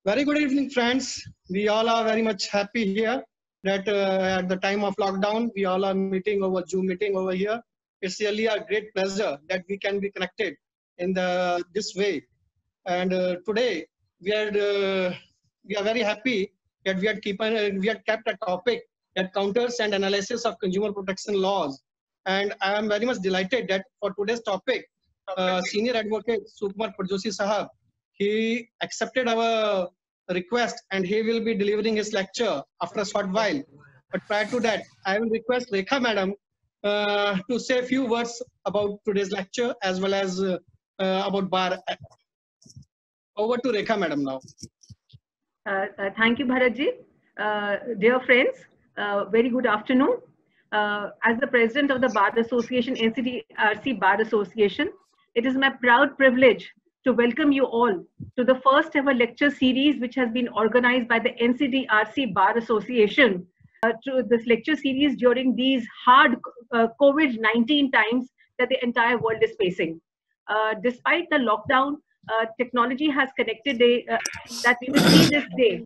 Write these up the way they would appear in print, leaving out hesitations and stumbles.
Very good evening, friends. We all are very much happy here that at the time of lockdown, we all are meeting over Zoom meeting over here. It's really a great pleasure that we can be connected in this way. And today we are very happy that we had kept a topic that counters and analysis of consumer protection laws. And I am very much delighted that for today's topic, Senior Advocate Sukumar Parjoshi Sahab, he accepted our request and he will be delivering his lecture after a short while. But prior to that, I will request Rekha Madam to say a few words about today's lecture as well as about bar. Over to Rekha Madam now. Thank you, Bharatji. Dear friends, very good afternoon. As the President of the Bar Association, NCDRC Bar Association, it is my proud privilege to welcome you all to the first ever lecture series which has been organized by the NCDRC Bar Association. To this lecture series during these hard COVID-19 times that the entire world is facing. Despite the lockdown, technology has connected that we will see this day.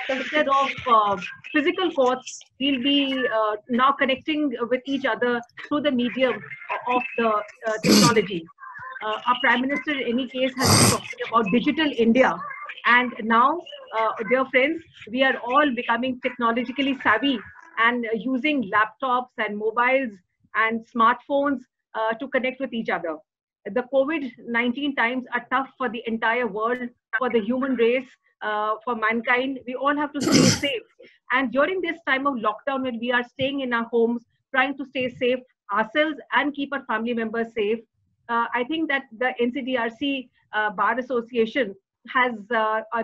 Instead of physical courts, we'll be now connecting with each other through the medium of the technology. Our Prime Minister, in any case, has been talking about digital India. And now, dear friends, we are all becoming technologically savvy and using laptops and mobiles and smartphones to connect with each other. The COVID-19 times are tough for the entire world, for the human race, for mankind. We all have to stay safe. And during this time of lockdown, when we are staying in our homes, trying to stay safe ourselves and keep our family members safe, I think that the NCDRC Bar Association has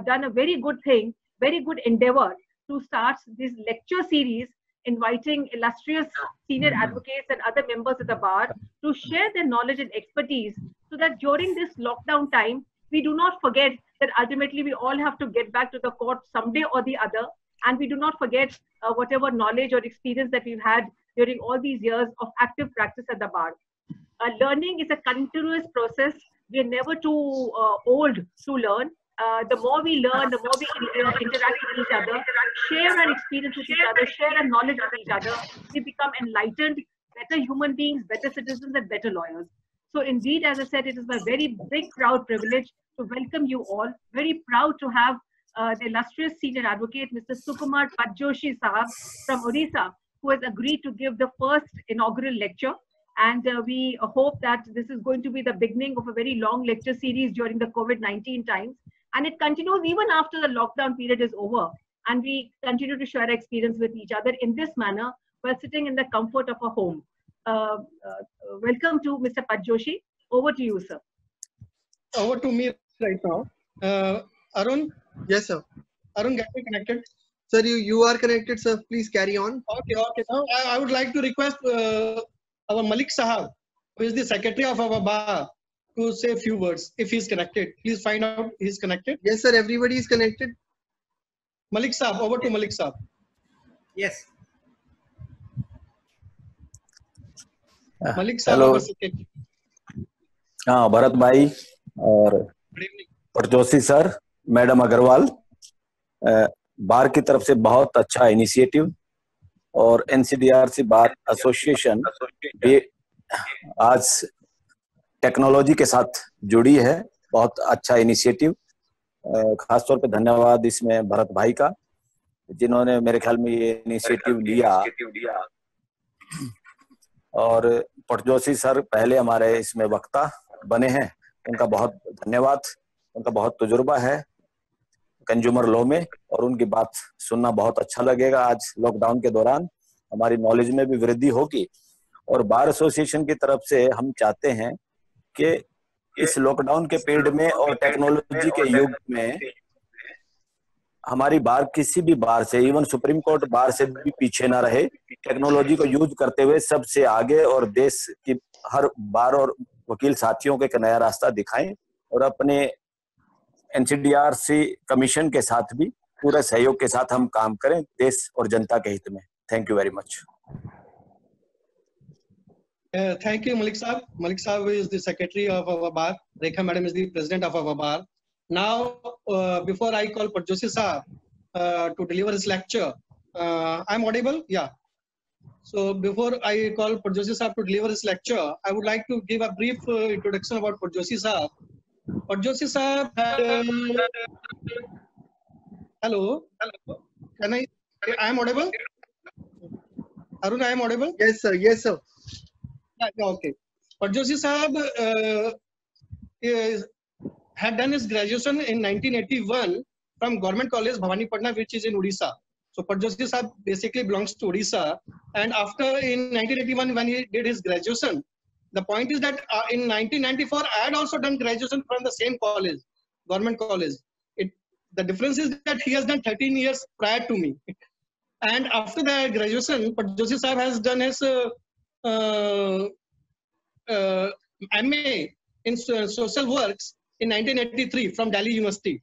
done a very good thing, very good endeavor to start this lecture series, inviting illustrious senior advocates and other members of the bar to share their knowledge and expertise so that during this lockdown time, we do not forget that ultimately we all have to get back to the court someday or the other, and we do not forget whatever knowledge or experience that we've had during all these years of active practice at the bar. Learning is a continuous process. We are never too old to learn. The more we learn, the more we interact with each other, share our experience with each other, share our knowledge with each other, we become enlightened, better human beings, better citizens, and better lawyers. So indeed, as I said, it is my very big, proud privilege to welcome you all. Very proud to have the illustrious senior advocate, Mr. Sukumar Parjoshi Sahab from Odisha, who has agreed to give the first inaugural lecture. And we hope that this is going to be the beginning of a very long lecture series during the COVID-19 times. And it continues even after the lockdown period is over. And we continue to share experience with each other in this manner while sitting in the comfort of a home. Welcome to Mr. Parjoshi. Over to you, sir. Over to me right now. Arun? Yes, sir. Arun, get me connected. Sir, you are connected, sir. Please carry on. Okay. Now, I would like to request our Malik Sahab, who is the secretary of our bar, to say a few words if he's connected. Please find out he's connected. Yes, sir. Everybody is connected. Malik Sahab, over to Malik Sahab. Yes. Malik Sahab, hello our secretary. हाँ भरत भाई और परजोशी sir, madam Agarwal, बार की तरफ से बहुत अच्छा initiative और NCDRC bar association भी आज टेक्नोलॉजी के साथ जुड़ी है। बहुत अच्छा इनिशिएटिव, खास तौर पे धन्यवाद इसमें भरत भाई का, जिन्होंने मेरे ख्याल में ये इनिशिएटिव लिया। और परजोशी सर पहले हमारे इसमें वक्ता बने हैं, उनका बहुत धन्यवाद। उनका बहुत तजुर्बा है कंज्यूमर लॉ में और उनकी बात सुनना बहुत अच्छा लगेगा। आज लॉकडाउन के दौरान हमारी नॉलेज में भी वृद्धि होगी और बार एसोसिएशन की तरफ से हम चाहते हैं कि इस लॉकडाउन के पीरियड में और टेक्नोलॉजी के युग में हमारी बार किसी भी बार से, इवन सुप्रीम कोर्ट बार से भी पीछे ना रहे। टेक्नोलॉजी को यूज करते हुए सबसे आगे और देश की हर बार और वकील साथियों को एक नया रास्ता दिखाएं और अपने एनसीडीआरसी कमीशन के साथ भी पूरे सहयोग के साथ हम काम करें देश और जनता के हित में। Thank you very much. Thank you, Malik Saab. Malik Saab is the secretary of our bar. Rekha Madam is the president of our bar. Now, before I call Parjoshi Saab to deliver his lecture, I'm audible? Yeah. So before I call Parjoshi Saab to deliver his lecture, I would like to give a brief introduction about Parjoshi Saab. Parjoshi Saab had, hello, can I am audible? Arun, I am audible? Yes, sir. Yes, sir. Yeah, okay. Parjoshi Saab had done his graduation in 1981 from Government College Bhawanipatna, which is in Odisha. So Parjoshi Saab basically belongs to Odisha. And after in 1981, when he did his graduation, the point is that in 1994, I had also done graduation from the same college, Government College. The difference is that he has done 13 years prior to me. And after the graduation, Parjoshi Saab has done his MA in social works in 1983 from Delhi University.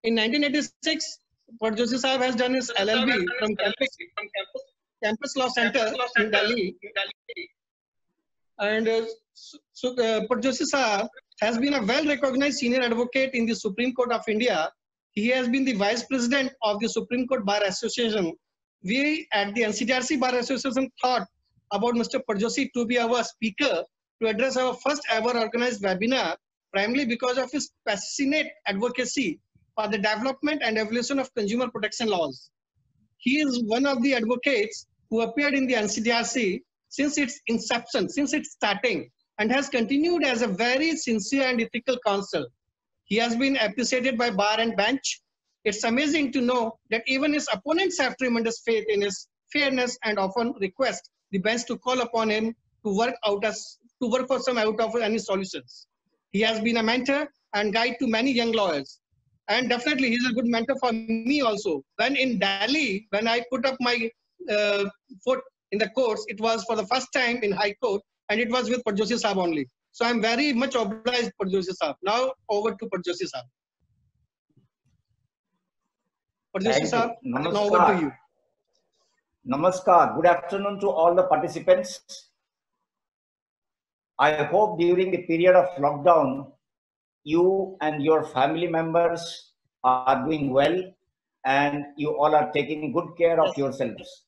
In 1986, Parjoshi Saab has done his LLB from Campus Law Center in Delhi. And Parjoshi Saab has been a well-recognized senior advocate in the Supreme Court of India. He has been the Vice President of the Supreme Court Bar Association. We at the NCTRC Bar Association thought about Mr. Parjoshi to be our speaker to address our first ever organized webinar, primarily because of his passionate advocacy for the development and evolution of consumer protection laws. He is one of the advocates who appeared in the NCTRC since its inception, since its starting, and has continued as a very sincere and ethical counsel. He has been appreciated by bar and bench. It's amazing to know that even his opponents have tremendous faith in his fairness and often request the bench to call upon him to work for some out of any solutions. He has been a mentor and guide to many young lawyers. And definitely he's a good mentor for me also. When in Delhi, when I put up my foot in the courts, it was for the first time in High Court, and it was with Parjoshi Saab only. So I'm very much obliged Parjoshi Saab. Now over to Parjoshi Saab. Parjoshi Saab, now over to you. Namaskar. Good afternoon to all the participants. I hope during the period of lockdown, you and your family members are doing well and you all are taking good care of yourselves.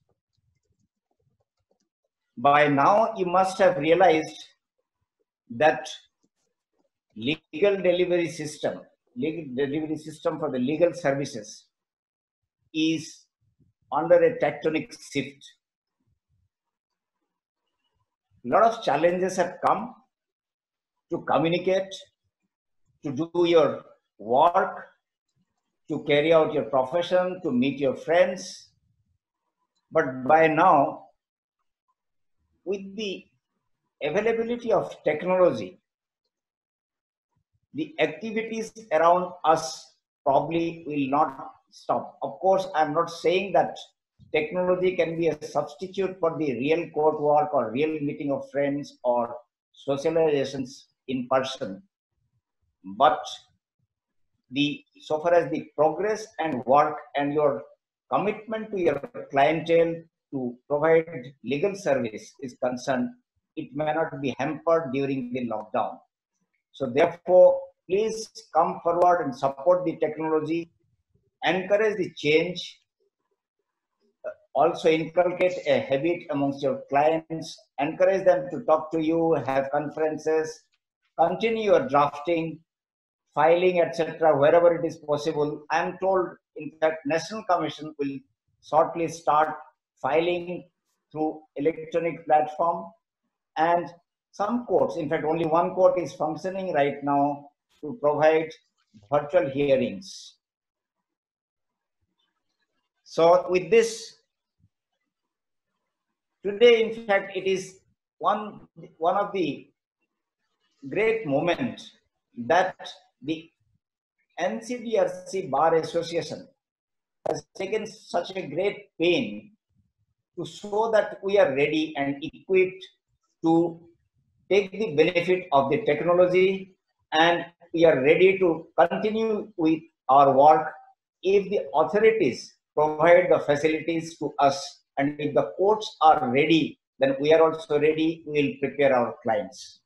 By now, you must have realized that legal delivery system for the legal services is under a tectonic shift. A lot of challenges have come to communicate, to do your work, to carry out your profession, to meet your friends. But by now, with the availability of technology, the activities around us probably will not stop. Of course, I'm not saying that technology can be a substitute for the real court work or real meeting of friends or socializations in person. But so far as the progress and work and your commitment to your clientele to provide legal service is concerned, it may not be hampered during the lockdown. So therefore, please come forward and support the technology, encourage the change, also inculcate a habit amongst your clients, encourage them to talk to you, have conferences, continue your drafting, filing, etc., wherever it is possible. I am told, in fact, National Commission will shortly start filing through electronic platform, and some courts, in fact, only one court is functioning right now to provide virtual hearings. So with this, today, in fact, it is one of the great moments that the NCTRC Bar Association has taken such a great pain to show that we are ready and equipped to take the benefit of the technology, and we are ready to continue with our work if the authorities provide the facilities to us, and if the courts are ready, then we are also ready. We will prepare our clients.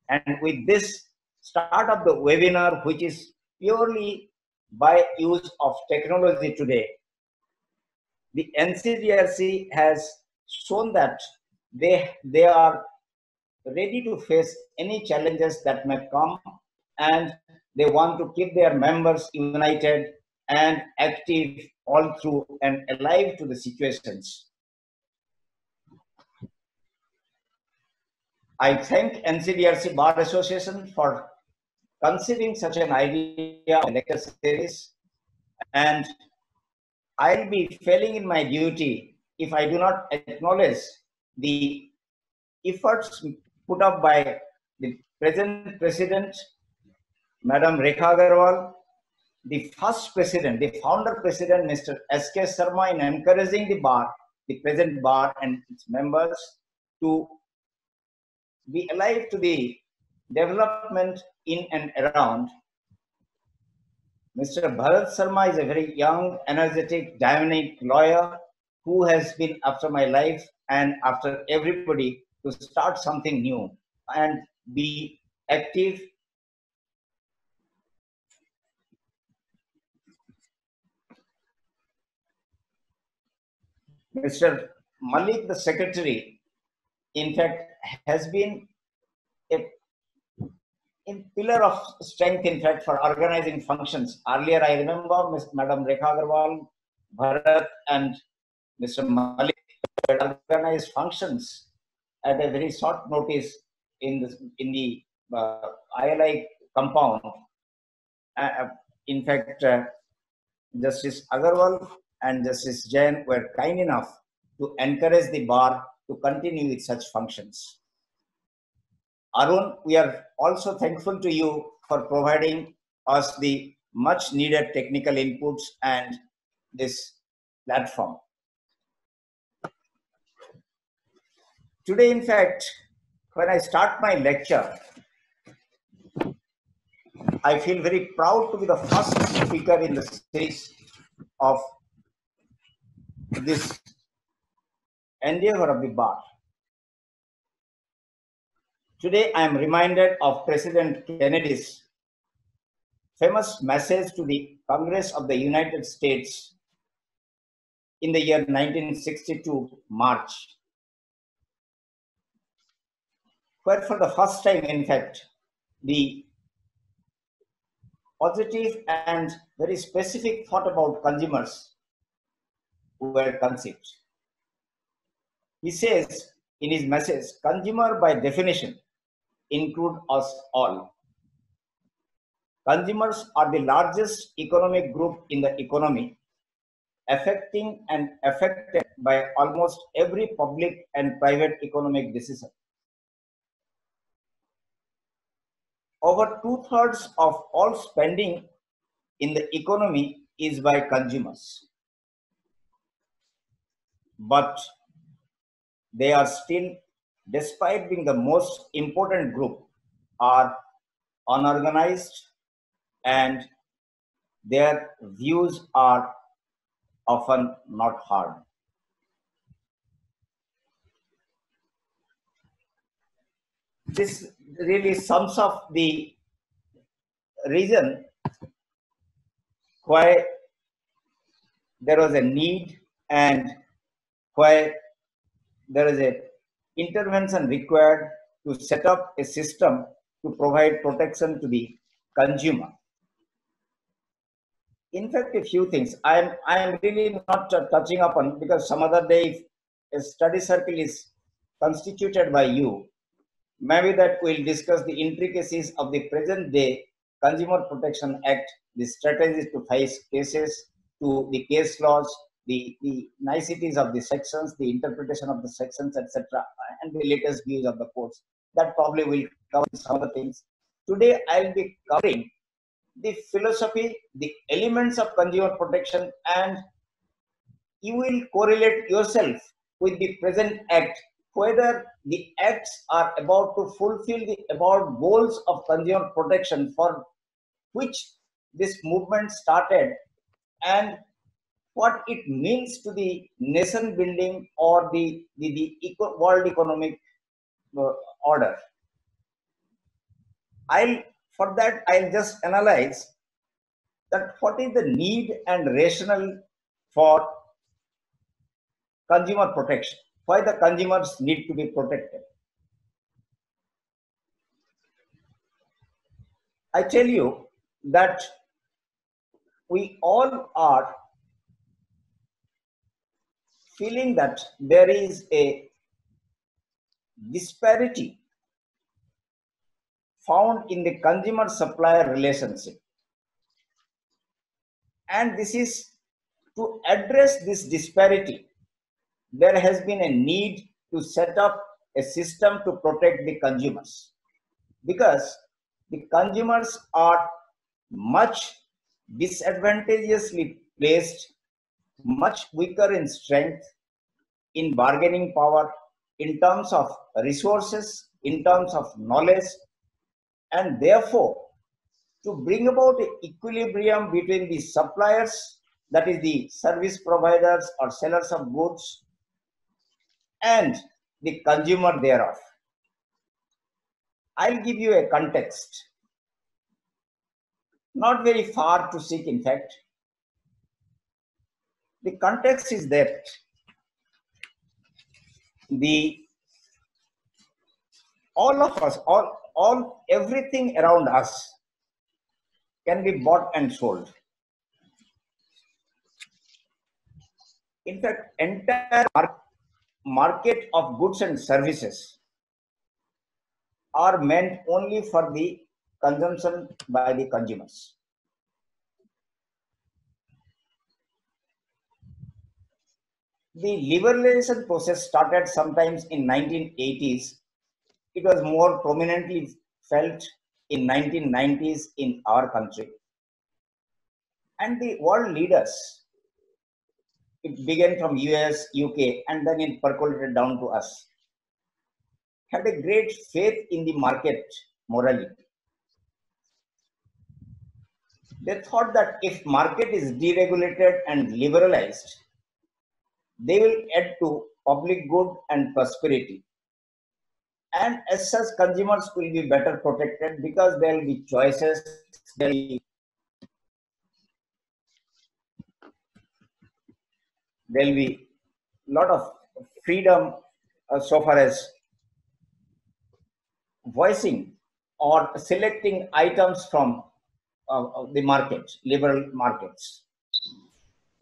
And with this start of the webinar, which is purely by use of technology today. The NCDRC has shown that they are ready to face any challenges that may come, and they want to keep their members united and active all through and alive to the situations. I thank NCDRC Bar Association for conceiving such an idea of lecture series, and I'll be failing in my duty if I do not acknowledge the efforts put up by the present president, Madam Rekha Agarwal, the first president, the founder president, Mr. S.K. Sharma, in encouraging the present bar and its members to be alive to the development in and around. Mr. Bharat Sharma is a very young, energetic, dynamic lawyer who has been after my life and after everybody to start something new and be active. Mr. Malik, the secretary, in fact, has been a pillar of strength, in fact, for organizing functions. Earlier, I remember Madam Rekha Agarwal, Bharat, and Mr. Malik organized functions at a very short notice in the ILI compound. In fact, Justice Agarwal and Justice Jain were kind enough to encourage the bar to continue with such functions. Arun, we are also thankful to you for providing us the much needed technical inputs and this platform. Today, in fact, when I start my lecture, I feel very proud to be the first speaker in the series of this endeavor of the bar. Today, I am reminded of President Kennedy's famous message to the Congress of the United States in the year 1962, March, where for the first time, in fact, the positive and very specific thought about consumers were conceived. He says in his message, consumer by definition include us all. Consumers are the largest economic group in the economy, affecting and affected by almost every public and private economic decision. Over 2/3 of all spending in the economy is by consumers. But they are still, despite being the most important group, are unorganized, and their views are often not heard. This really sums up the reason why there was a need and why there is a intervention required to set up a system to provide protection to the consumer. In fact, a few things I am really not touching upon, because some other day, if a study circle is constituted by you, maybe that we'll discuss the intricacies of the present day Consumer Protection Act, the strategies to face cases, to the case laws, the niceties of the sections, the interpretation of the sections, etc., and the latest views of the courts. That probably will cover some of the things. Today, I'll be covering the philosophy, the elements of consumer protection, and you will correlate yourself with the present act, whether the acts are about to fulfill the about goals of consumer protection for which this movement started, and what it means to the nation building or the world economic order. For that, I'll just analyze that what is the need and rationale for consumer protection, why the consumers need to be protected. I tell you that we all are feeling that there is a disparity found in the consumer supplier relationship, and this is to address this disparity. There has been a need to set up a system to protect the consumers, because the consumers are much disadvantageously placed, much weaker in strength, in bargaining power, in terms of resources, in terms of knowledge, and therefore to bring about an equilibrium between the suppliers, that is the service providers or sellers of goods, and the consumer thereof. I'll give you a context, not very far to seek in fact. The context is that all of us, everything around us can be bought and sold. In fact, entire market of goods and services are meant only for the consumption by the consumers. The liberalization process started sometimes in 1980s. It was more prominently felt in 1990s in our country. And the world leaders, it began from US, UK, and then it percolated down to us, had a great faith in the market morally. They thought that if market is deregulated and liberalized, they will add to public good and prosperity. And as such, consumers will be better protected because there will be choices, there will be a lot of freedom so far as voicing or selecting items from the market, liberal markets.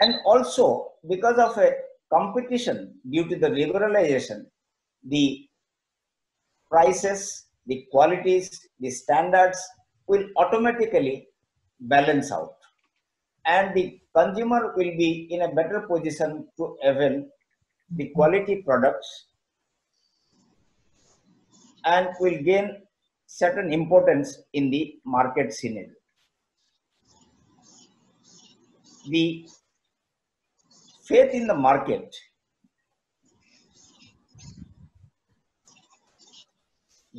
And also because of a competition due to the liberalization, the prices, the qualities, the standards will automatically balance out, and the consumer will be in a better position to avail the quality products and will gain certain importance in the market scenario. The faith in the market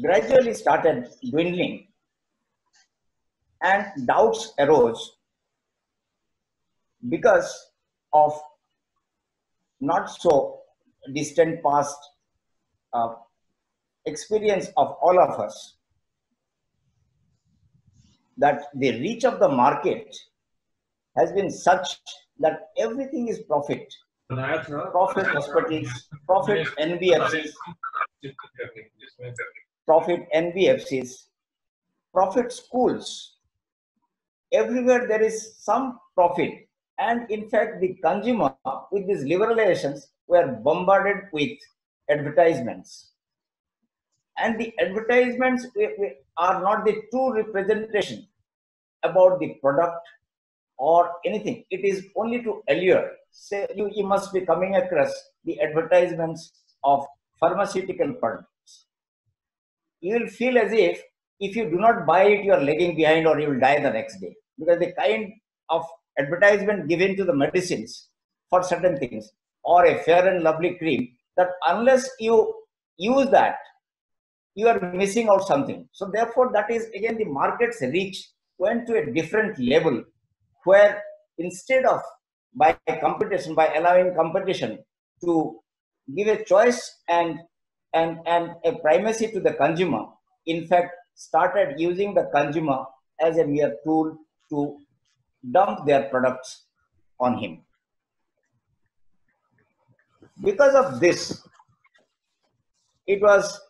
gradually started dwindling, and doubts arose because of not so distant past experience of all of us, that the reach of the market has been such that everything is profit. Profit hospitals, profit NBFCs, profit schools. Everywhere there is some profit. And in fact, the consumer with these liberalizations were bombarded with advertisements. And the advertisements are not the true representation about the product or anything. It is only to allure. Say you must be coming across the advertisements of pharmaceutical products. You will feel as if you do not buy it, you are lagging behind or you will die the next day. Because the kind of advertisement given to the medicines for certain things, or a Fair and Lovely cream, that unless you use that, you are missing out something. So therefore, that is again the market's reach went to a different level, where instead of by allowing competition to give a choice and a primacy to the consumer, in fact started using the consumer as a mere tool to dump their products on him. Because of this, it was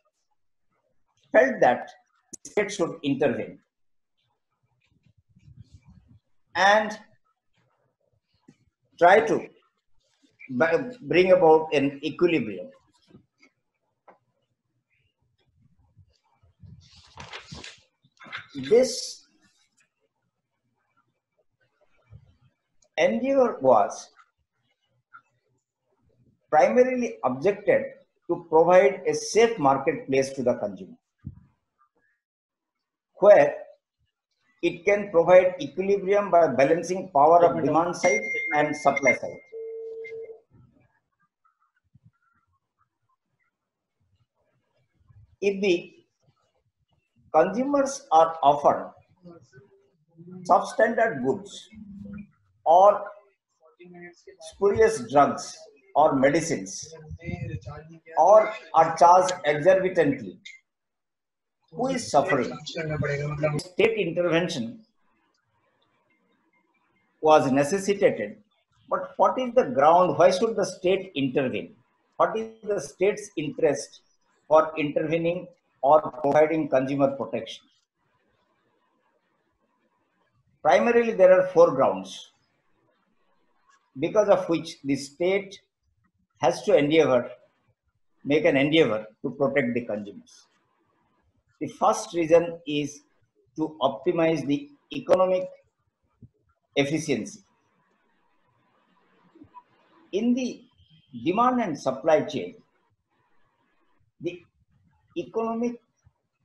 felt that the state should intervene and try to bring about an equilibrium. This endeavor was primarily objected to provide a safe marketplace to the consumer, where it can provide equilibrium by balancing power of demand side and supply side. If the consumers are offered substandard goods or spurious drugs or medicines, or are charged exorbitantly, who is suffering? State intervention was necessitated, but what is the ground? Why should the state intervene? What is the state's interest for intervening or providing consumer protection? Primarily, there are 4 grounds because of which the state has to make an endeavor to protect the consumers. The first reason is to optimize the economic efficiency. In the demand and supply chain, the economic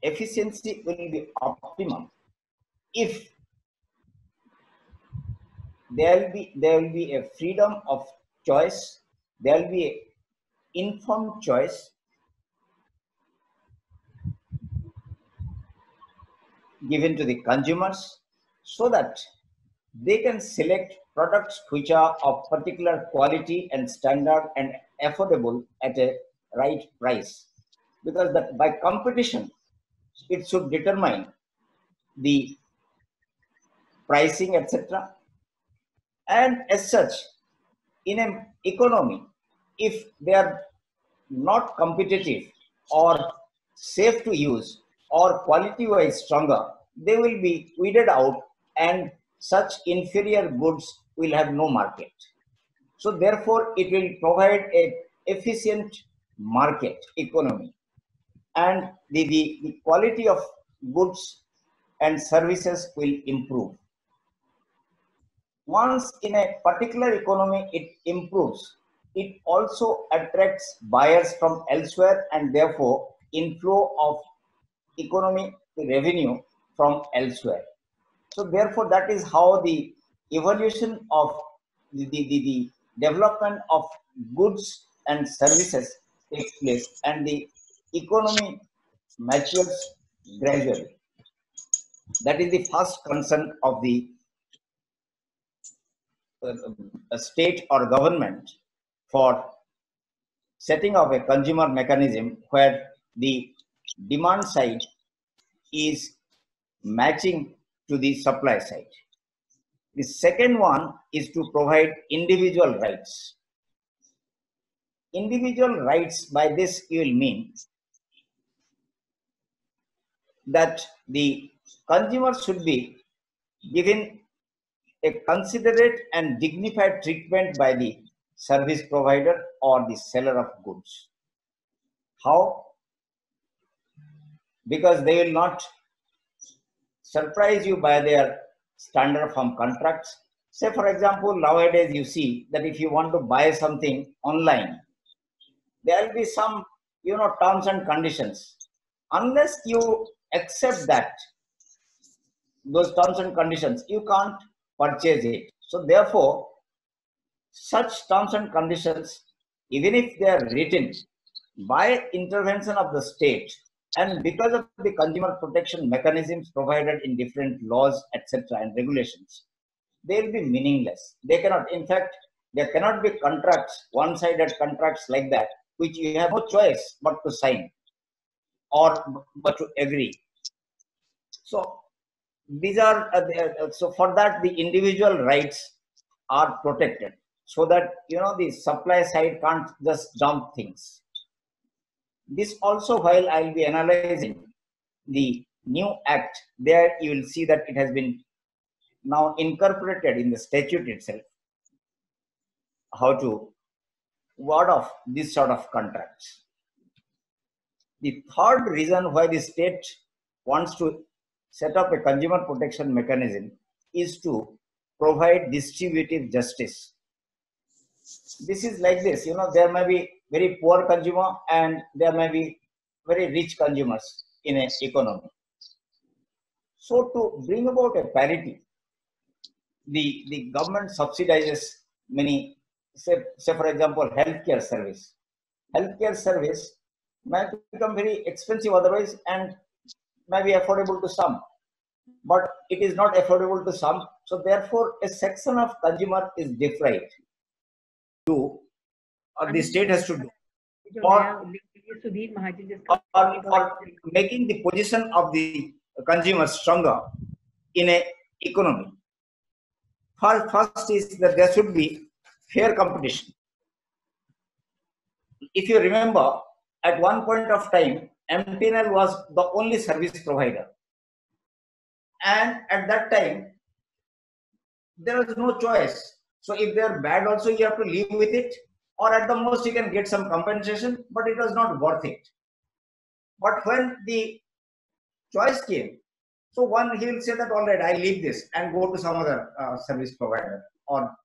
efficiency will be optimum if there will be a freedom of choice, there will be an informed choice given to the consumers, so that they can select products which are of particular quality and standard and affordable at a right price. Because that by competition, it should determine the pricing, etc. And as such, in an economy, if they are not competitive or safe to use or quality-wise stronger, they will be weeded out, and such inferior goods will have no market. So therefore, it will provide an efficient market economy, and the quality of goods and services will improve. Once in a particular economy it improves, it also attracts buyers from elsewhere, and therefore inflow of economic revenue from elsewhere. So therefore, that is how the evolution of the development of goods and services takes place, and the economy matures gradually. That is the first concern of the state or government for setting up a consumer mechanism where the demand side is matching to the supply side. The second one is to provide individual rights. Individual rights, by this you will mean that the consumer should be given a considerate and dignified treatment by the service provider or the seller of goods. How? Because they will not surprise you by their standard firm contracts. Say, for example, nowadays you see that if you want to buy something online, there will be some, terms and conditions. Unless you accept those terms and conditions, you can't purchase it. So therefore, such terms and conditions, even if they are written by intervention of the state, and because of the consumer protection mechanisms provided in different laws, etc., and regulations, they will be meaningless. They cannot, in fact, there cannot be contracts, one-sided contracts like that, which you have no choice but to sign or but to agree. So these are so for that the individual rights are protected, so that the supply side can't just dump things. This also, while I'll be analyzing the new act, there you will see that it has been now incorporated in the statute itself, how to ward off this sort of contracts. The third reason why the state wants to set up a consumer protection mechanism is to provide distributive justice. This is like this, there may be very poor consumer and there may be very rich consumers in an economy. So to bring about a parity, the government subsidizes many, say for example, healthcare service. Healthcare service might become very expensive otherwise and may be affordable to some, but it is not affordable to some. So therefore, a section of consumer is deprived to, or the state has to do, or making the position of the consumer stronger in a economy. First is that there should be fair competition. If you remember, at one point of time, MTNL was the only service provider. And at that time, there was no choice. So if they are bad also, you have to live with it, or at the most you can get some compensation, but it was not worth it. But when the choice came, so one, he will say that, all right, I leave this and go to some other service provider, or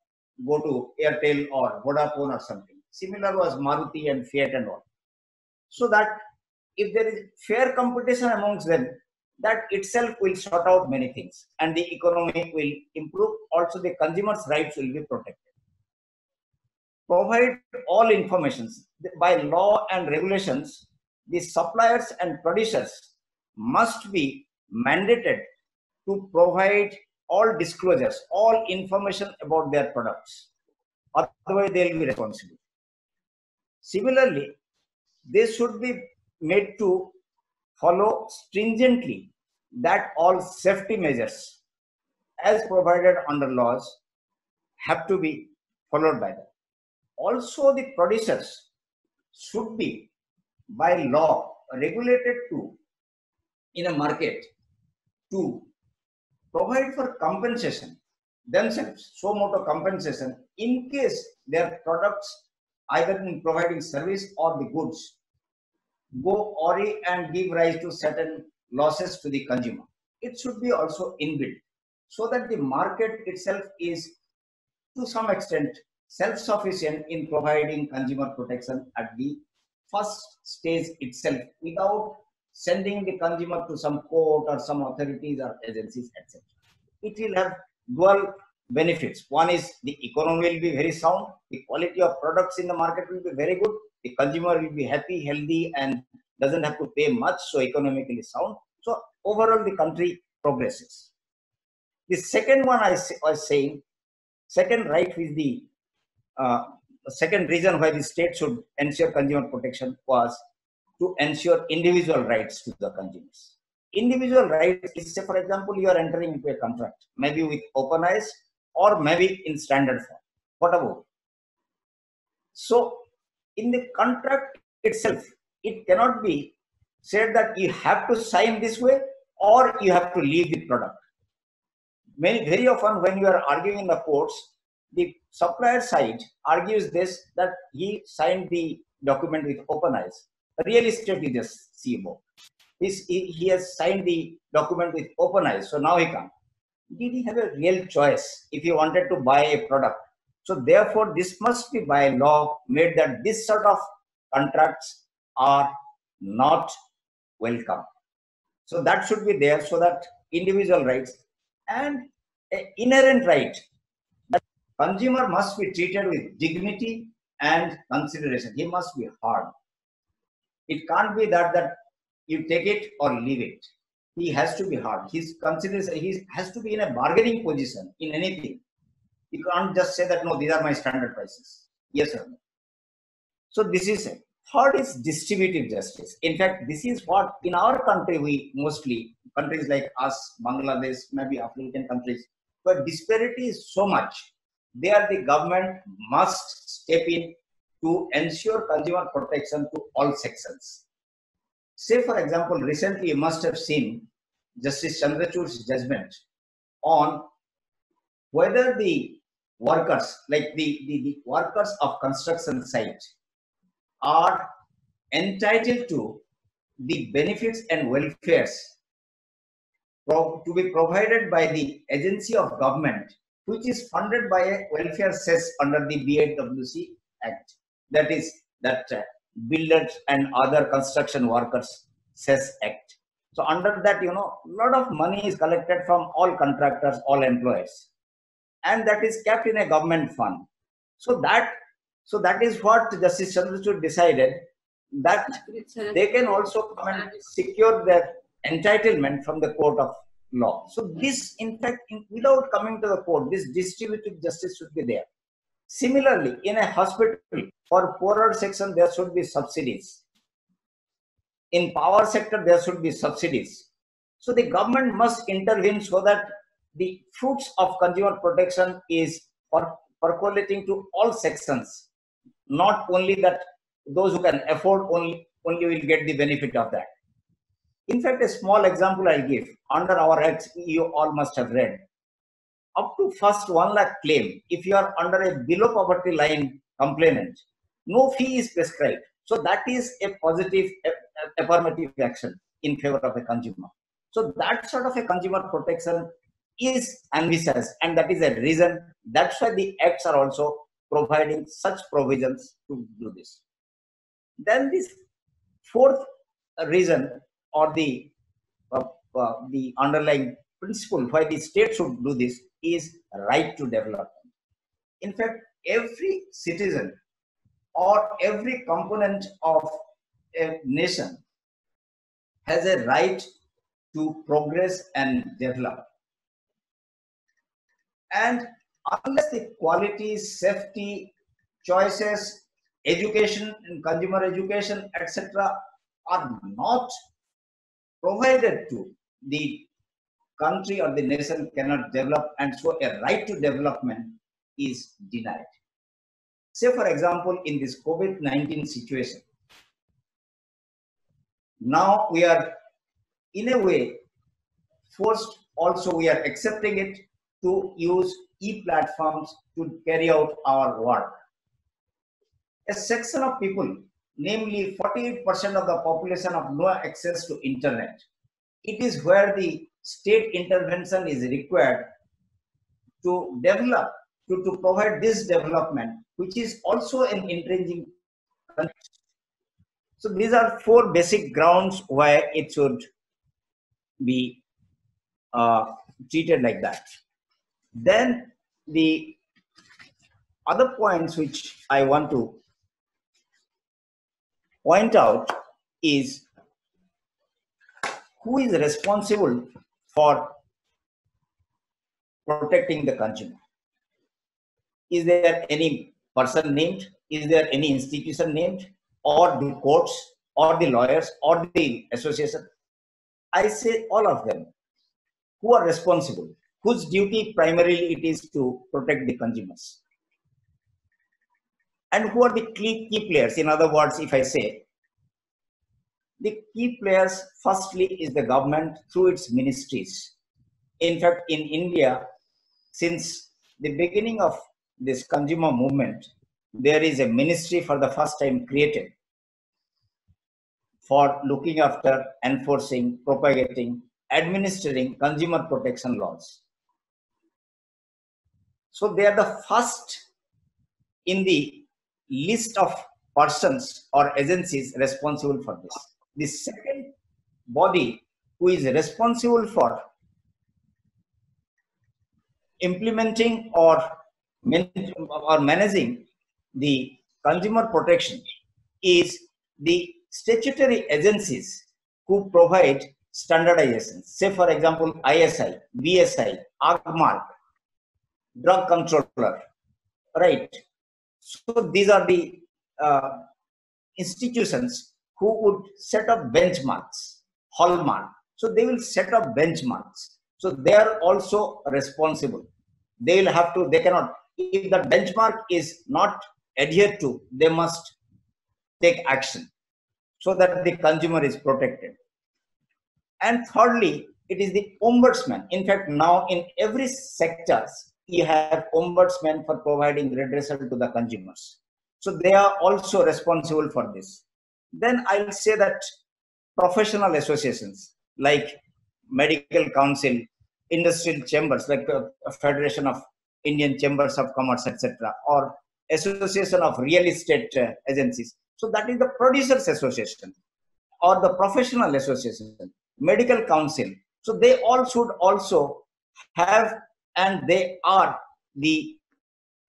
go to Airtel or Vodafone or something. Similar was Maruti and Fiat and all. So that if there is fair competition amongst them, that itself will sort out many things and the economy will improve. Also, the consumer's rights will be protected. Provide all informations. By law and regulations, the suppliers and producers must be mandated to provide all disclosures, all information about their products. Otherwise, they will be responsible. Similarly, they should be made to follow stringently that all safety measures as provided under laws have to be followed by them. Also, the producers should be by law regulated to, in a market, to provide for compensation themselves, so moto compensation, in case their products, either in providing service or the goods, go awry and give rise to certain losses to the consumer. It should be also inbuilt, so that the market itself is to some extent self-sufficient in providing consumer protection at the first stage itself, without sending the consumer to some court or some authorities or agencies, etc. It will have dual benefits. One is the economy will be very sound, the quality of products in the market will be very good, the consumer will be happy, healthy, and doesn't have to pay much, so economically sound. So overall, the country progresses. The second one I was saying, second right is the second reason why the state should ensure consumer protection was to ensure individual rights to the consumers. Individual rights is, say for example, you are entering into a contract, maybe with open eyes or maybe in standard form, whatever. So in the contract itself, it cannot be said that you have to sign this way or you have to leave the product. Very often when you are arguing in the courts, the supplier side argues this, that he signed the document with open eyes. Real estate, you just see about. He has signed the document with open eyes, so now he can't. Did he have a real choice if he wanted to buy a product? So therefore, this must be by law made that this sort of contracts are not welcome. So that should be there, so that individual rights and an inherent right that consumer must be treated with dignity and consideration. He must be heard. It can't be that you take it or leave it. He has to be heard. He has to be in a bargaining position in anything. You can't just say that, no, these are my standard prices. Yes or no. So this is it. Third is distributive justice. In fact, this is what in our country we mostly, countries like us, Bangladesh, maybe African countries, where disparity is so much, there the government must step in to ensure consumer protection to all sections. Say, for example, recently you must have seen Justice Chandrachud's judgment on whether the workers, like the workers of construction site, are entitled to the benefits and welfares to be provided by the agency of government, which is funded by a welfare cess under the BIWC Act. That is that Builders and Other Construction Workers Cess Act. So under that, a lot of money is collected from all contractors, all employers, and that is kept in a government fund. So that is what Justice Chandrachud decided, that they can also come and secure their entitlement from the court of law. So this, in fact, without coming to the court, this distributive justice should be there. Similarly, in a hospital, for poorer section, there should be subsidies. In power sector, there should be subsidies. So the government must intervene so that the fruits of consumer protection is percolating to all sections, not only that those who can afford only will get the benefit of that. In fact, a small example I'll give. Under our Act, you all must have read, up to first 1 lakh claim, if you are under a below poverty line complainant, no fee is prescribed. So that is a positive, affirmative action in favor of a consumer. So that sort of a consumer protection is envisaged, and that is a reason. That's why the acts are also providing such provisions to do this. Then this fourth reason, or the underlying principle why the state should do this, is right to development. In fact, every citizen or every component of a nation has a right to progress and develop. And unless the quality, safety, choices, education and consumer education, etc., are not provided to, the country or the nation cannot develop, and so a right to development is denied. Say, for example, in this COVID-19 situation, now we are in a way forced, also we are accepting it, to use e-platforms to carry out our work. A section of people, namely 48% of the population, have no access to internet. It is where the state intervention is required to develop, to provide this development, which is also an intrinsic. So these are four basic grounds why it should be treated like that. Then the other points which I want to point out is who is responsible for protecting the consumer. Is there any person named? Is there any institution named? Or the courts, or the lawyers, or the association? I say all of them. Who are responsible? Whose duty primarily it is to protect the consumers? And who are the key players? In other words, if I say, the key players firstly is the government through its ministries. In fact, in India, since the beginning of this consumer movement, there is a ministry for the first time created for looking after, enforcing, propagating, administering consumer protection laws. So they are the first in the list of persons or agencies responsible for this. The second body who is responsible for implementing or managing the consumer protection is the statutory agencies who provide standardization. Say, for example, ISI, BSI, AGMARK, drug controller, right? So these are the institutions who would set up benchmarks, hallmark. So they will set up benchmarks. So they are also responsible. They will have to, they cannot, if the benchmark is not adhered to, they must take action so that the consumer is protected. And thirdly, it is the ombudsman. In fact, now in every sector, you have ombudsmen for providing redressal to the consumers. So they are also responsible for this. Then I'll say that professional associations like Medical Council, industrial chambers like Federation of Indian Chambers of Commerce, etc., or Association of Real Estate Agencies. So that is the Producers Association or the Professional Association, Medical Council. So they all should also have, and they are the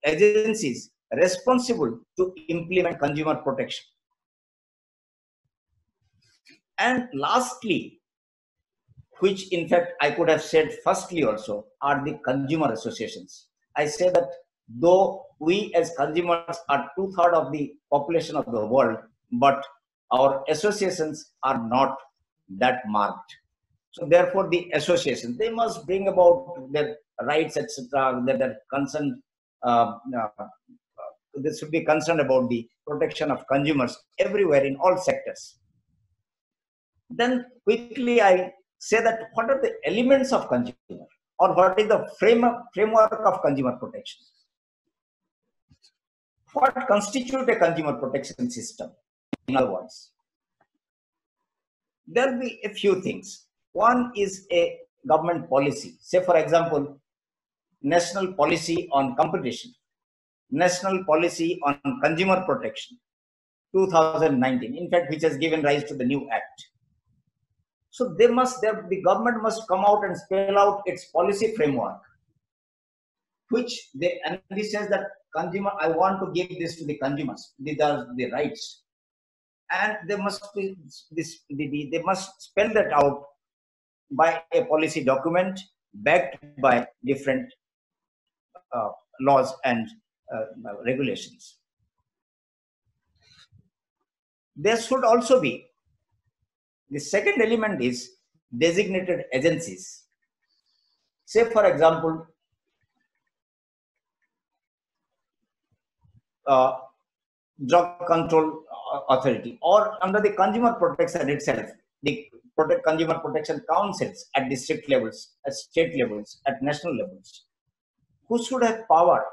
agencies responsible to implement consumer protection. And lastly, which in fact I could have said firstly also, are the consumer associations. I say that though we as consumers are 2/3 of the population of the world, but our associations are not that marked. So therefore the associations, they must bring about their rights, etc., their concern, they should be concerned about the protection of consumers everywhere in all sectors. Then quickly I say that what are the elements of consumer, or what is the framework of consumer protection? What constitutes a consumer protection system? In other words, there will be a few things. One is a government policy. Say, for example, national policy on competition, national policy on consumer protection, 2019, in fact, which has given rise to the new act. So the government must come out and spell out its policy framework, which they envisage that consumer, I want to give this to the consumers. These are the rights, and they must be they must spell that out by a policy document backed by different laws and regulations. There should also be, the second element is designated agencies. Say, for example, Drug Control Authority, or under the consumer protection itself, the consumer protection councils at district levels, at state levels, at national levels, who should have power,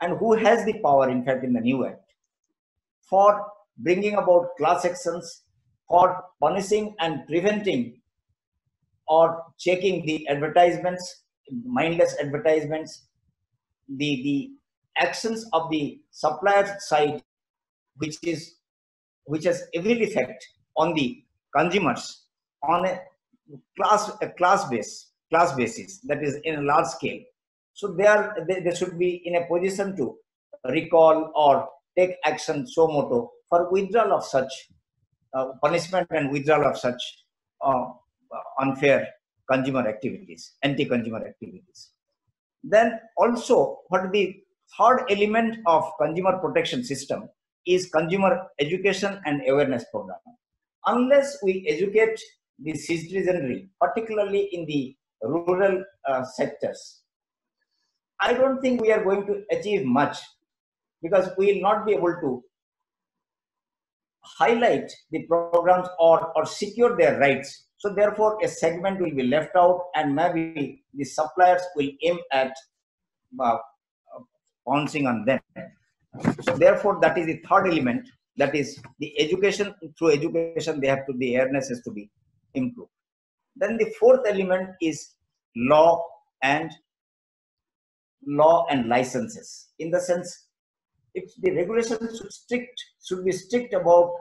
and who has the power, in fact, in the new act, for bringing about class actions, for punishing and preventing or checking the advertisements, mindless advertisements, the actions of the supplier side, which has evil effect on the consumers on a class basis, that is in a large scale. So they should be in a position to recall or take action suo motu for withdrawal of such punishment and withdrawal of such unfair consumer activities, anti-consumer activities. Then also, what the third element of consumer protection system is consumer education and awareness program. Unless we educate the citizenry, particularly in the rural sectors, I don't think we are going to achieve much, because we will not be able to highlight the programs or secure their rights. So therefore, a segment will be left out, and maybe the suppliers will aim at pouncing on them. So therefore, that is the third element, that is the education. Through education, the awareness has to be improved. Then the fourth element is law and licenses, in the sense, if the regulations should be strict about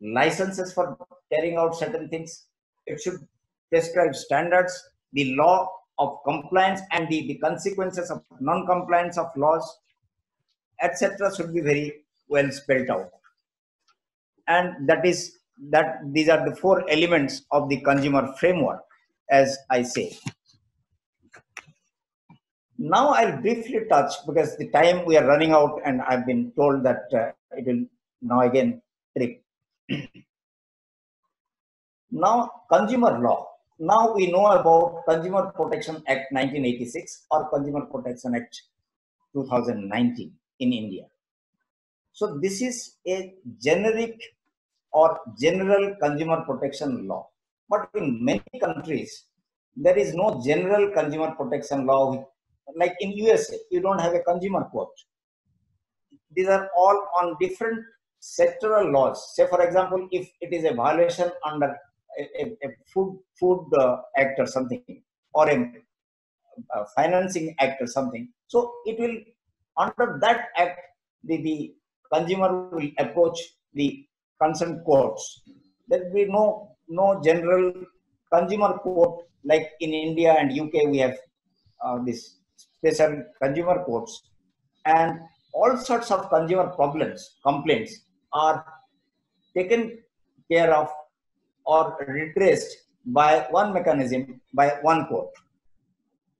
licenses for carrying out certain things. It should prescribe standards, the law of compliance, and the consequences of non-compliance of laws, etc., should be very well spelled out. And these are the four elements of the consumer framework, as I say. Now I'll briefly touch, because the time we are running out, and I've been told that it will now again take Now, consumer law. Now we know about Consumer Protection Act 1986 or Consumer Protection Act 2019 in India. So this is a generic or general consumer protection law. But in many countries, there is no general consumer protection law. Like in USA, you don't have a consumer court. These are all on different sectoral laws. Say, for example, if it is a violation under a food act or something, or a financing act or something, so it will, under that act, the consumer will approach the concerned courts. There will be no general consumer court like in India and UK. We have this special consumer courts, and all sorts of consumer complaints are taken care of or redressed by one mechanism, by one court.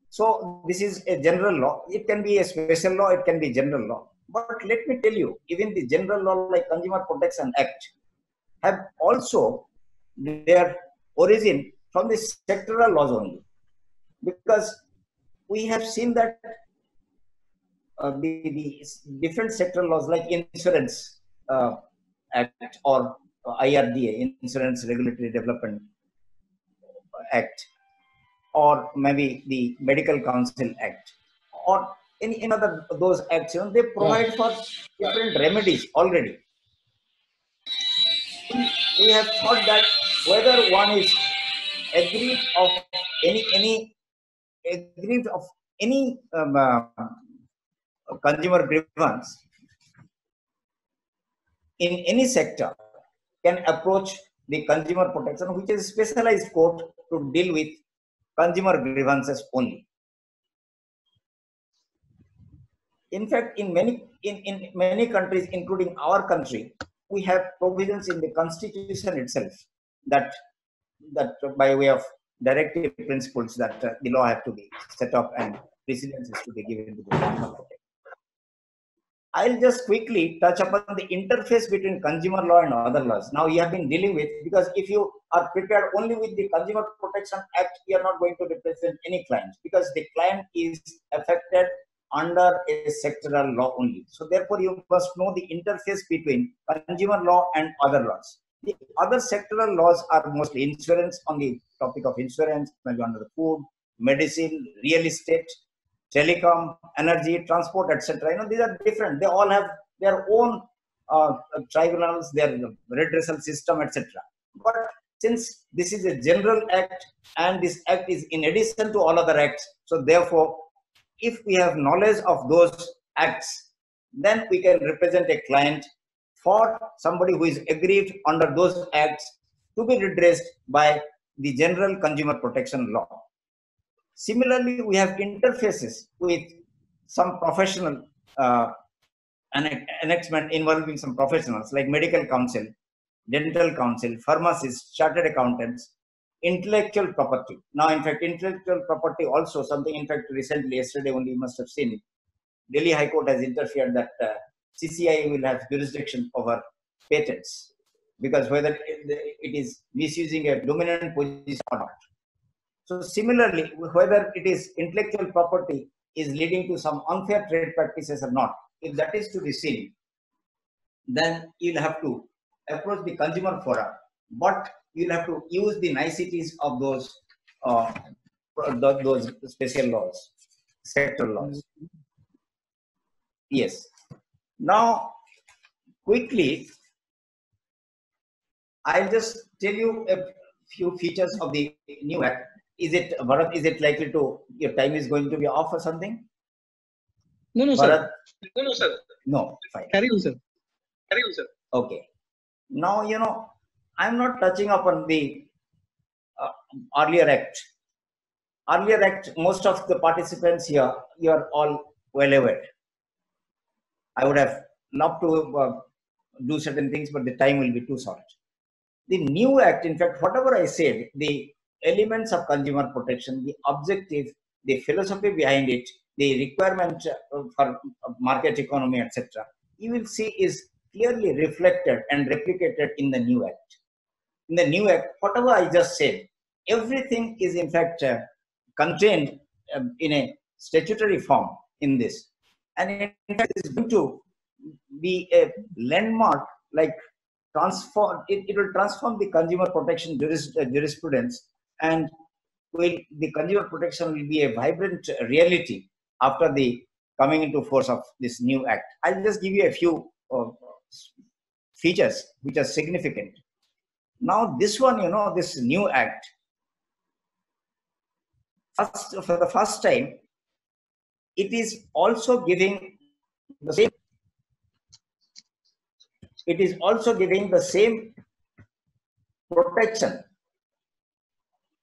So this is a general law. It can be a special law, it can be general law. But let me tell you, even the general law like Consumer Protection Act have also their origin from the sectoral laws only. Because we have seen that the different sectoral laws like Insurance Act or IRDA, Insurance Regulatory Development Act, or maybe the Medical Council Act, or any other those acts, they provide for different remedies already. We have thought that whether one is aggrieved of any consumer grievance in any sector can approach the consumer protection, which is a specialized court to deal with consumer grievances only. In fact, in many countries, including our country, we have provisions in the constitution itself that by way of directive principles that the law have to be set up and precedence is to be given to the consumer protection. I'll just quickly touch upon the interface between consumer law and other laws. Now you have been dealing with, because if you are prepared only with the Consumer Protection Act, you are not going to represent any client, because the client is affected under a sectoral law only. So therefore you must know the interface between consumer law and other laws. The other sectoral laws are mostly insurance, on the topic of insurance, maybe under the food, medicine, real estate, telecom, energy, transport, etc. These are different. They all have their own tribunals, their redressal system, etc. But since this is a general act and this act is in addition to all other acts, so therefore, if we have knowledge of those acts, then we can represent a client for somebody who is aggrieved under those acts to be redressed by the general consumer protection law. Similarly, we have interfaces with some professional annexment involving some professionals like medical counsel, dental counsel, pharmacists, chartered accountants, intellectual property. Now, in fact, intellectual property also something, in fact, recently, yesterday only you must have seen it. Delhi High Court has interfered that CCI will have jurisdiction over patents, because whether it is misusing a dominant position or not. So similarly, whether it is intellectual property is leading to some unfair trade practices or not, if that is to be seen, then you'll have to approach the consumer forum, but you'll have to use the niceties of those special laws, sector laws. Yes. Now, quickly, I'll just tell you a few features of the new act. Is it, Bharat, is it likely to, your time is going to be off or something? No, no, Bharat? sir. No, no, sir. No, fine. Carry on, sir. Carry on, sir. Okay. Now, I'm not touching upon the earlier act. Earlier act, most of the participants here, you are all well aware. I would have loved to do certain things, but the time will be too short. The new act, in fact, whatever I said, the elements of consumer protection, the objective, the philosophy behind it, the requirement for market economy, etc., you will see is clearly reflected and replicated in the new Act. In the new Act, whatever I just said, everything is in fact contained in a statutory form in this. And in fact, it is going to be a landmark, like it will transform the consumer protection jurisprudence, and the consumer protection will be a vibrant reality after the coming into force of this new Act. I'll just give you a few features which are significant. Now this one, this new Act, for the first time, it is also giving the same. It is also giving the same protection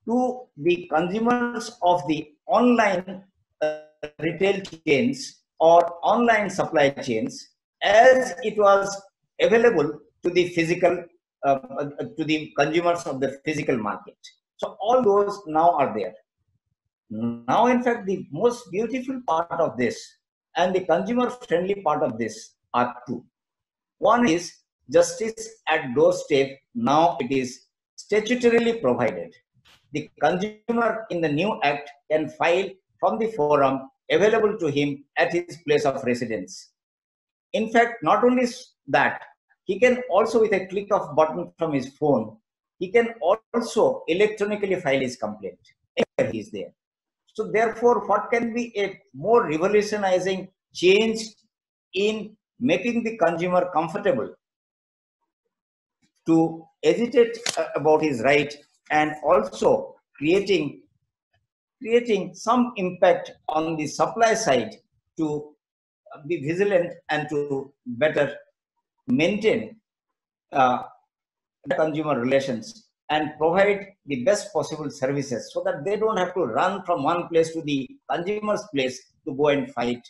to the consumers of the online retail chains or online supply chains as it was available to the physical, to the consumers of the physical market. So all those now are there. Now, in fact, the most beautiful part of this and the consumer friendly part of this are two. One is justice at doorstep. Now it is statutorily provided. The consumer in the new Act can file from the forum available to him at his place of residence. In fact, not only that, he can also, with a click of button from his phone, he can also electronically file his complaint anywhere he is there. So therefore, what can be a more revolutionizing change in making the consumer comfortable to agitate about his right, and also creating some impact on the supply side to be vigilant and to better maintain consumer relations and provide the best possible services so that they don't have to run from one place to the consumer's place to go and fight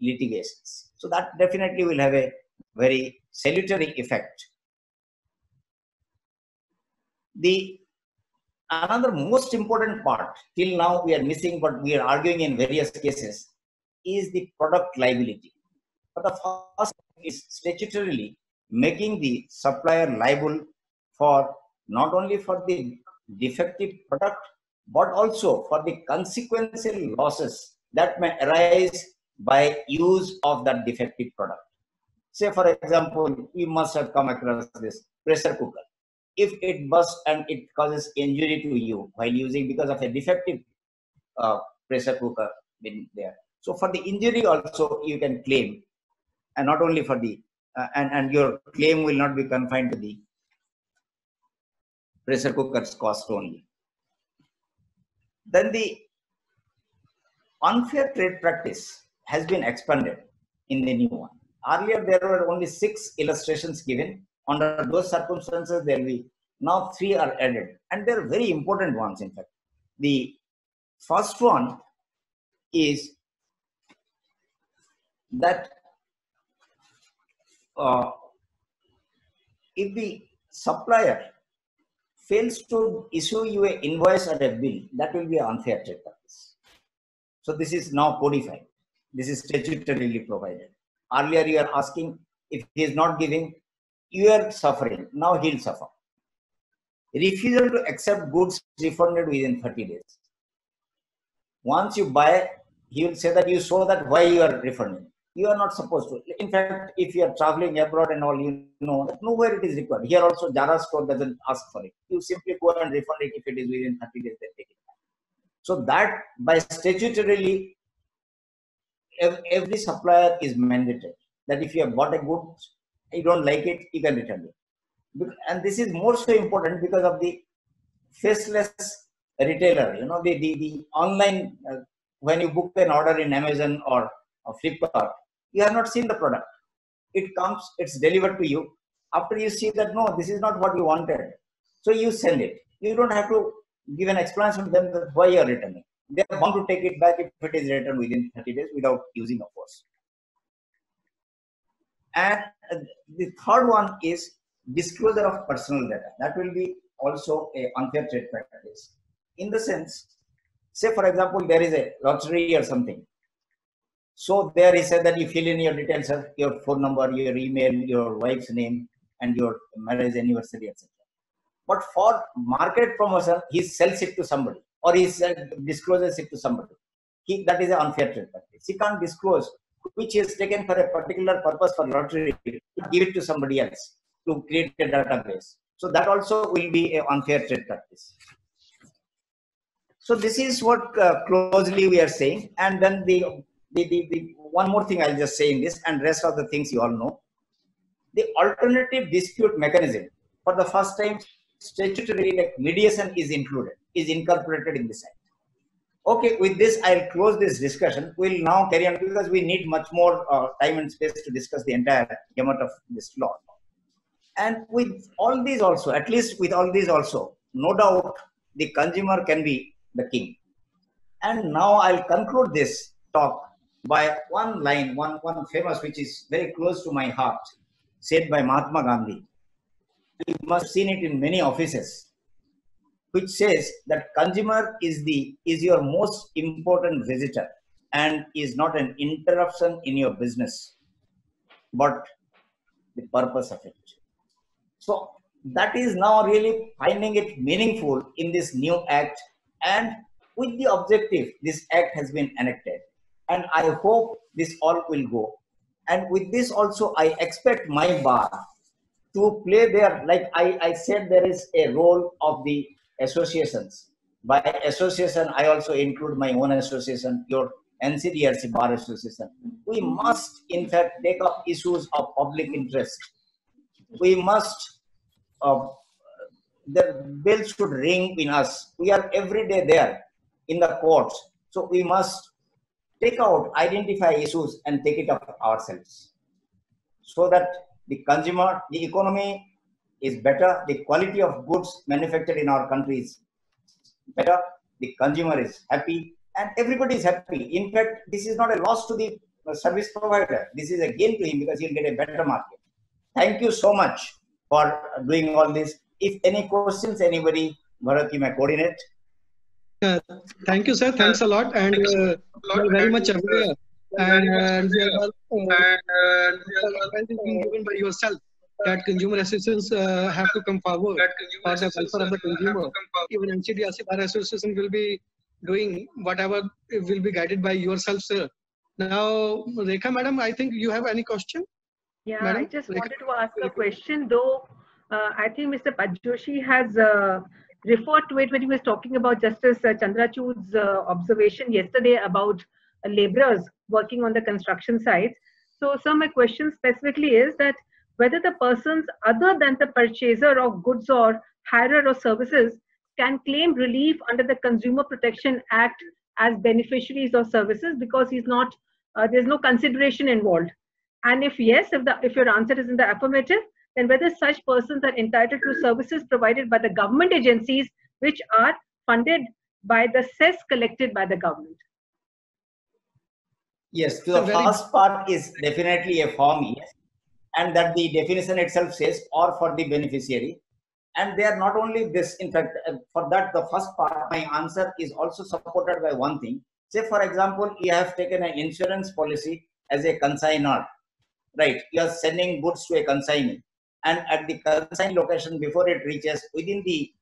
litigations. So that definitely will have a very salutary effect. Another most important part, till now we are missing, but we are arguing in various cases, is the product liability. But the first is statutorily making the supplier liable for not only for the defective product, but also for the consequential losses that may arise by use of that defective product. Say, for example, you must have come across this pressure cooker. If it bursts and it causes injury to you while using because of a defective pressure cooker in there. So for the injury also you can claim, and not only for the, and your claim will not be confined to the pressure cooker's cost only. Then the unfair trade practice has been expanded in the new one. Earlier there were only 6 illustrations given. Under those circumstances, there will be now 3 are added, and they're very important ones. In fact, the first one is that if the supplier fails to issue you an invoice or a bill, that will be an unfair trade practice. So this is now codified. This is statutorily provided. Earlier you are asking, if he is not giving, you are suffering. Now he'll suffer. Refusal to accept goods refunded within 30 days. Once you buy, he will say that you saw that why you are refunding. You are not supposed to. In fact, if you are traveling abroad and all, you know that nowhere it is required. Here also, Zara store doesn't ask for it. You simply go and refund it. If it is within 30 days, they take it back. So that by statutorily, every supplier is mandated that if you have bought a good, you don't like it, you can return it. And this is more so important because of the faceless retailer. You know, the online, when you book an order in Amazon or Flipkart, you have not seen the product. It comes, it's delivered to you. After you see that, no, this is not what you wanted. So you send it. You don't have to give an explanation to them that why you are returning. They are bound to take it back if it is returned within 30 days without using a force. And the third one is disclosure of personal data. That will be also an unfair trade practice. In the sense, say for example, there is a lottery or something. So there he said that you fill in your details, sir, your phone number, your email, your wife's name, and your marriage anniversary, etc. But for market promotion, he sells it to somebody or he discloses it to somebody. That is an unfair trade practice. He can't disclose which is taken for a particular purpose for lottery, give it to somebody else to create a database. So that also will be an unfair trade practice. So this is what closely we are saying. And then the one more thing I'll just say in this, and rest of the things you all know. The alternative dispute mechanism, for the first time, statutory like mediation is included, is incorporated in this act. Okay, with this, I'll close this discussion. We'll now carry on because we need much more time and space to discuss the entire gamut of this law. And with all these also, at least with all these also, no doubt the consumer can be the king. And now I'll conclude this talk by one line, one famous, which is very close to my heart, said by Mahatma Gandhi. You must have seen it in many offices, which says that consumer is your most important visitor and is not an interruption in your business, but the purpose of it. So that is now really finding it meaningful in this new act, and with the objective, this act has been enacted. And I hope this all will go. And with this also, I expect my bar to play there. Like I said, there is a role of the associations. By association, I also include my own association, your NCDRC Bar Association. We must, in fact, take up issues of public interest. We must, the bell should ring in us. We are every day there in the courts. So we must take out, identify issues and take it up ourselves, so that the consumer, the economy is better, the quality of goods manufactured in our country is better, the consumer is happy, and everybody is happy. In fact, this is not a loss to the service provider. This is a gain to him because he'll get a better market. Thank you so much for doing all this. If any questions, anybody, Bharat, you may coordinate. Thank you, sir. Thanks a lot. And you are very much aware. And being given by yourself that consumer associations have to come forward for the welfare of the consumer. Even NCDRC Bar Association will be doing whatever will be guided by yourself, sir. Now, Rekha, madam, I think you have any question? Yeah, Madam, I just wanted to ask a question, though. I think Mr. Padjoshi has referred to it when he was talking about Justice Chandrachud's observation yesterday about laborers working on the construction sites. So, sir, my question specifically is that whether the persons other than the purchaser of goods or hirer of services can claim relief under the Consumer Protection Act as beneficiaries of services, because he's not, there's no consideration involved. And if yes, if your answer is in the affirmative, then whether such persons are entitled to services provided by the government agencies which are funded by the cess collected by the government. Yes, so the first part is definitely a form, yes, and that the definition itself says or for the beneficiary. And they are not only this, in fact, for that, the first part, my answer is also supported by one thing. Say, for example, you have taken an insurance policy as a consignor, right? You are sending goods to a consignee, and at the consignee location, before it reaches within the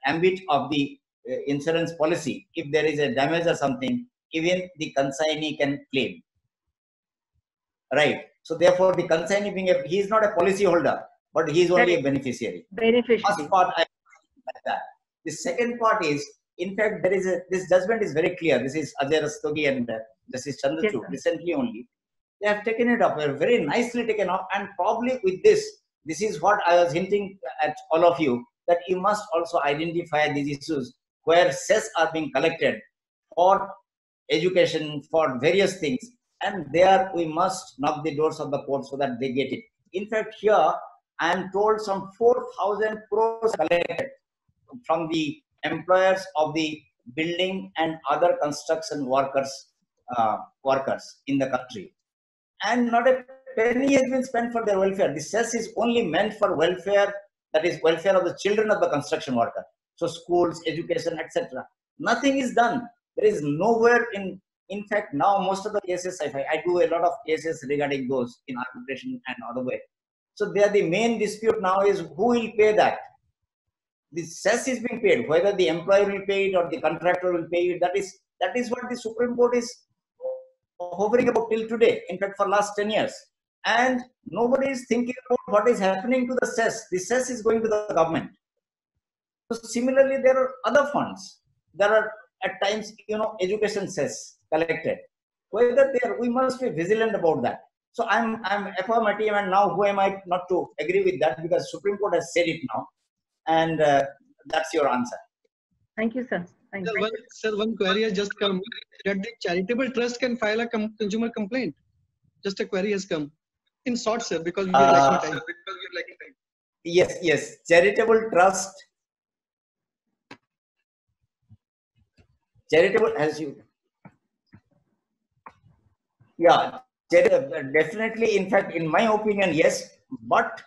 ambit of the insurance policy, if there is a damage or something, even the consignee can claim, right? So therefore, the consignee being he is not a policy holder, but he is only a beneficiary. First part, I like that. The second part is, in fact, there is this judgment is very clear. This is Ajay Rastogi and Justice Chandrachud recently only. They have taken it up, very nicely taken up, and probably with this is what I was hinting at all of you, that you must also identify these issues where cess are being collected for education, for various things, and there we must knock the doors of the court so that they get it. In fact, here I am told some 4,000 crores collected from the employers of the building and other construction workers in the country, and not a penny has been spent for their welfare. The cess is only meant for welfare, that is welfare of the children of the construction worker. So schools, education, etc. Nothing is done. There is nowhere in In fact, now most of the cases, I do a lot of cases regarding those in arbitration and other way. So there, the main dispute now is who will pay that. The cess is being paid, whether the employer will pay it or the contractor will pay it. That is what the Supreme Court is hovering about till today. In fact, for last 10 years, and nobody is thinking about what is happening to the cess. The cess is going to the government. So similarly, there are other funds. There are at times, education cess collected. Whether there, we must be vigilant about that. So I'm affirmative, and now who am I not to agree with that, because Supreme Court has said it now, and that's your answer. Thank you, sir. Thank you. Sir, one query has just come that the charitable trust can file a consumer complaint. Just a query has come. In short, sir, because we are lacking time. Yes, charitable trust. Charitable, as you, yeah, definitely. In fact, in my opinion, yes. But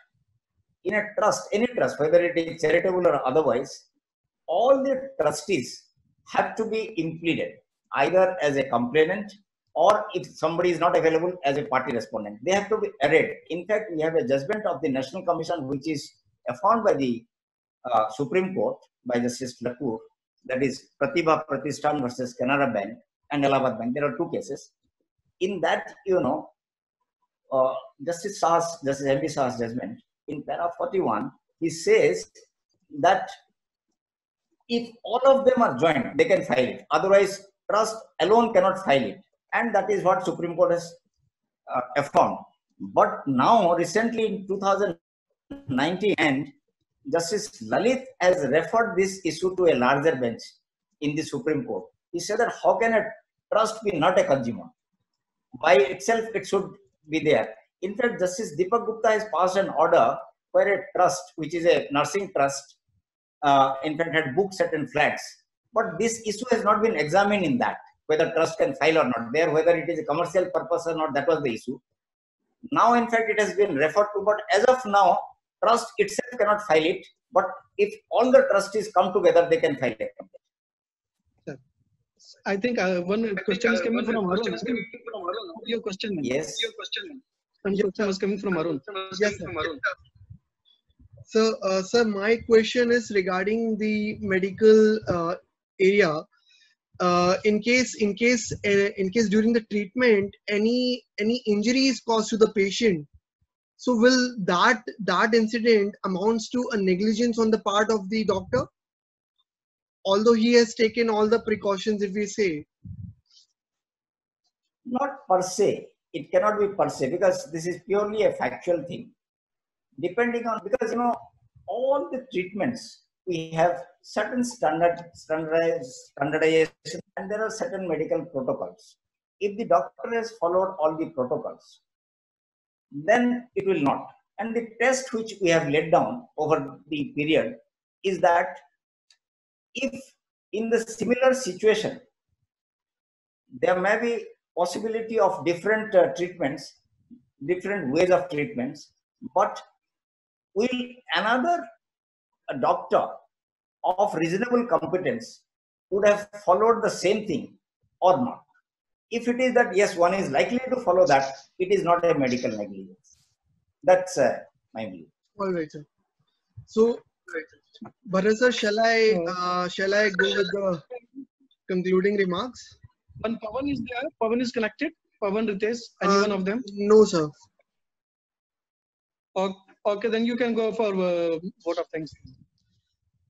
in a trust, any trust, whether it is charitable or otherwise, all the trustees have to be implemented either as a complainant, or if somebody is not available, as a party respondent. They have to be arrayed. In fact, we have a judgment of the National Commission which is affirmed by the Supreme Court by Justice Lakur. That is Pratibha Pratishthan versus Canara Bank and Allahabad Bank. There are two cases. In that, Justice M.B. Shah's judgment, in para 41, he says that if all of them are joined, they can file it. Otherwise, trust alone cannot file it. And that is what Supreme Court has affirmed. But now, recently in 2019, and Justice Lalit has referred this issue to a larger bench in the Supreme Court. He said that how can a trust be not a consumer? By itself, it should be there. In fact, Justice Deepak Gupta has passed an order where a trust, which is a nursing trust, in fact had booked certain flats. But this issue has not been examined in that, whether trust can file or not. There, whether it is a commercial purpose or not, that was the issue. Now, in fact, it has been referred to, but as of now, trust itself cannot file it. But if all the trustees come together, they can file it. I think one question is coming from Arun. Your question. Yes. One question was coming from Arun. Yes, sir. So, sir, my question is regarding the medical area. In case during the treatment any injury is caused to the patient, so will that incident amounts to a negligence on the part of the doctor, although he has taken all the precautions, if we say? Not per se. It cannot be per se, because this is purely a factual thing. Depending on, because all the treatments, we have certain standardization, and there are certain medical protocols. If the doctor has followed all the protocols, then it will not. And the test which we have laid down over the period is that if in the similar situation, there may be possibility of different treatments, different ways of treatments, but will another doctor of reasonable competence would have followed the same thing or not? If it is that yes, one is likely to follow that, it is not a medical negligence. That's my view. All right, sir. So, Bharat sir, shall I go with the concluding remarks? One Pavan is there. Pavan is connected. Pavan, Ritesh, any one of them? No, sir. Okay, then you can go for vote of thanks.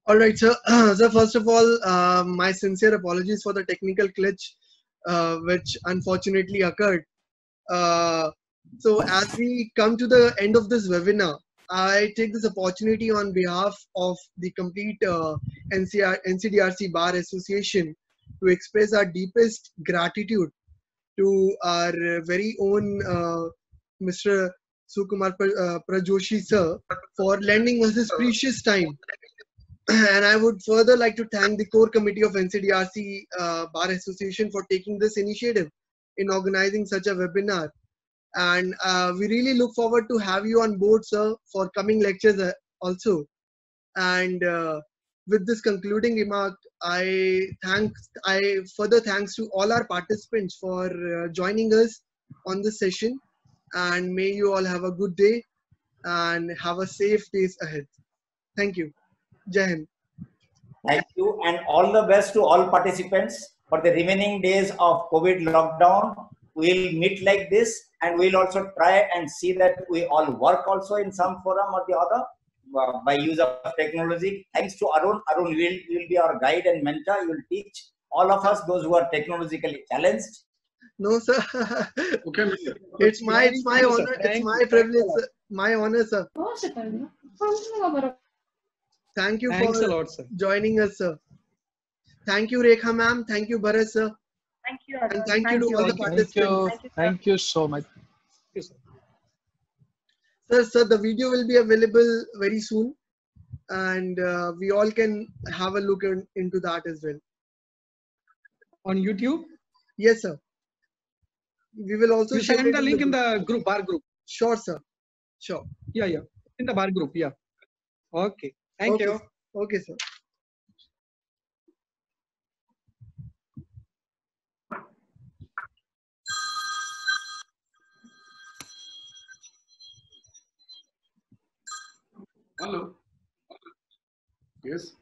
All right, sir. So first of all, my sincere apologies for the technical glitch, which unfortunately occurred. So as we come to the end of this webinar, I take this opportunity on behalf of the complete NCDRC Bar Association to express our deepest gratitude to our very own Mr. Sukumar Prajoshi sir for lending us his precious time. And I would further like to thank the core committee of NCDRC Bar Association for taking this initiative in organizing such a webinar. And we really look forward to have you on board, sir, for coming lectures also. And with this concluding remark, I further thanks to all our participants for joining us on this session, and may you all have a good day and have a safe days ahead. Thank you. Jai Hind. Thank you, and all the best to all participants for the remaining days of COVID lockdown. We'll meet like this, and we'll also try and see that we all work also in some forum or the other by use of technology. Thanks to Arun. Arun will be our guide and mentor. You will teach all of us, those who are technologically challenged. No, sir. Okay. It's my honor. It's my privilege. My honor, sir. Thank you Thanks for a lot, sir. joining us, sir. Thank you, Rekha ma'am. Thank you, Bharat, sir. Thank you, And Arun. thank you to all the participants. Thank you so much. Sir, the video will be available very soon, and we all can have a look into that as well. On YouTube? Yes, sir. We will also You share send it the link in the group, bar group. Sure, sir. Sure. Yeah. In the bar group, yeah. Okay. Thank you. Okay, sir. Hello. Yes.